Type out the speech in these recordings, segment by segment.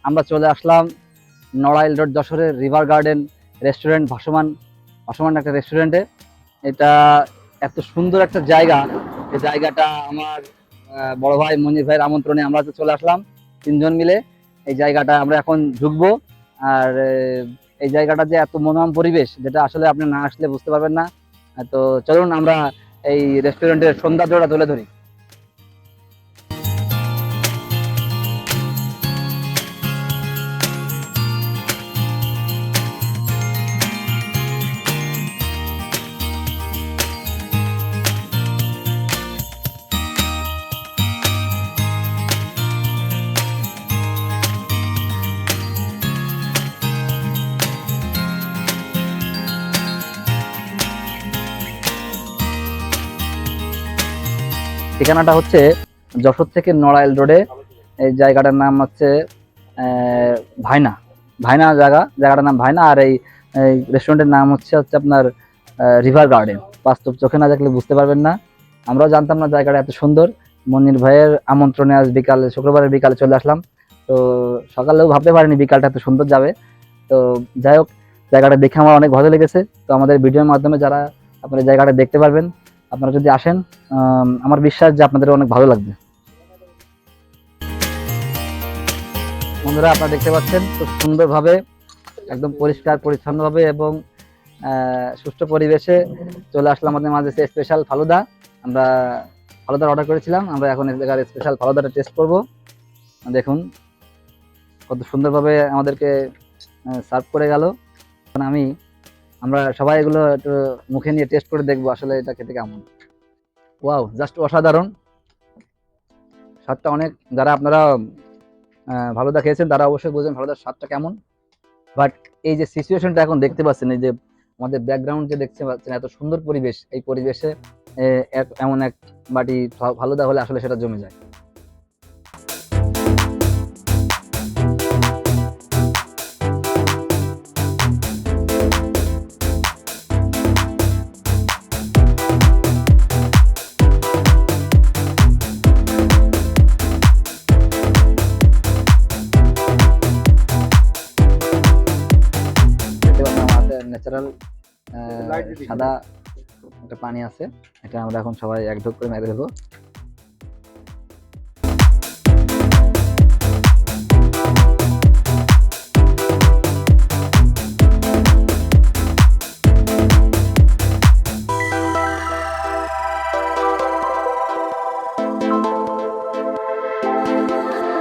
আমরা চলে আসলাম নড়াইল রোড যশোরের রিভার গার্ডেন রেস্টুরেন্ট ভাসমান ভাসমান একটা রেস্টুরেন্টে। এটা এত সুন্দর একটা জায়গা, এই জায়গাটা আমার বড় ভাই মঞ্জির ভাইয়ের আমন্ত্রণে আমরা তো চলে আসলাম তিনজন মিলে। এই জায়গাটা আমরা এখন ঢুকবো। আর এই জায়গাটা যে এত মনোরম পরিবেশ, যেটা আসলে আপনি না আসলে বুঝতে পারবেন না। তো চলুন আমরা এই রেস্টুরেন্টের সৌন্দর্যটা তুলে ধরি। ঠিকানাটা হচ্ছে যশোর থেকে নড়াইল রোডে। এই জায়গাটার নাম হচ্ছে ভাইনা ভাইনা জায়গাটার নাম ভাইনা। আর এই রেস্টুরেন্টের নাম হচ্ছে আপনার রিভার গার্ডেন। বাস্তব চোখে না দেখলে বুঝতে পারবেন না। আমরাও জানতাম না জায়গাটা এত সুন্দর। মনির ভাইয়ের আমন্ত্রণে আজ বিকালে, শুক্রবারের বিকালে চলে আসলাম। তো সকালেও ভাবতে পারিনি বিকালটা এত সুন্দর যাবে। তো যাই হোক, জায়গাটা দেখে আমার অনেক ভালো লেগেছে। তো আমাদের ভিডিওর মাধ্যমে যারা আপনারা জায়গাটা দেখতে পারবেন, আপনারা যদি আসেন, আমার বিশ্বাস যে আপনাদের অনেক ভালো লাগবে। বন্ধুরা, আপনারা দেখতে পাচ্ছেন খুব সুন্দরভাবে, একদম পরিষ্কার পরিচ্ছন্নভাবে এবং সুষ্ঠু পরিবেশে চলে আসলাম আমাদের মাঝে স্পেশাল ফালুদা। আমরা ফালুদার অর্ডার করেছিলাম, আমরা এখন এই জায়গার স্পেশাল ফালুদাটা টেস্ট করব। দেখুন কত সুন্দরভাবে আমাদেরকে সার্ভ করে গেল। আমরা সবাই এগুলো একটু মুখে নিয়ে টেস্ট করে দেখবো আসলে এটা খেতে কেমন। ওয়াও, জাস্ট অসাধারণ স্বাদটা। অনেক যারা আপনারা ফালুদা খেয়েছেন তারা অবশ্যই বুঝবেন ফালুদার স্বাদটা কেমন। বাট এই যে সিচুয়েশনটা এখন দেখতে পাচ্ছেন, এই যে আমাদের ব্যাকগ্রাউন্ড যে দেখতে পাচ্ছেন, এত সুন্দর পরিবেশ, এই পরিবেশে এমন এক বাটি ফালুদা হলে আসলে সেটা জমে যায়। ন্যাচারাল সাদা একটা পানি আছে, এটা আমরা এখন সবাই এক ঢোক করে মেরে দেবো।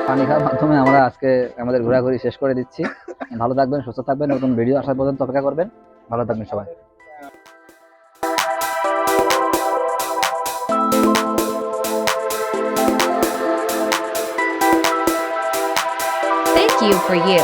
পানি খাওয়ার মাধ্যমে আমরা আজকে আমাদের ঘোরাঘুরি শেষ করে দিচ্ছি। ভালো থাকবেন, সুস্থ থাকবেন, নতুন ভিডিও আসার পর্যন্ত অপেক্ষা করবেন। ভালো থাকবেন সবাই। Thank you for you.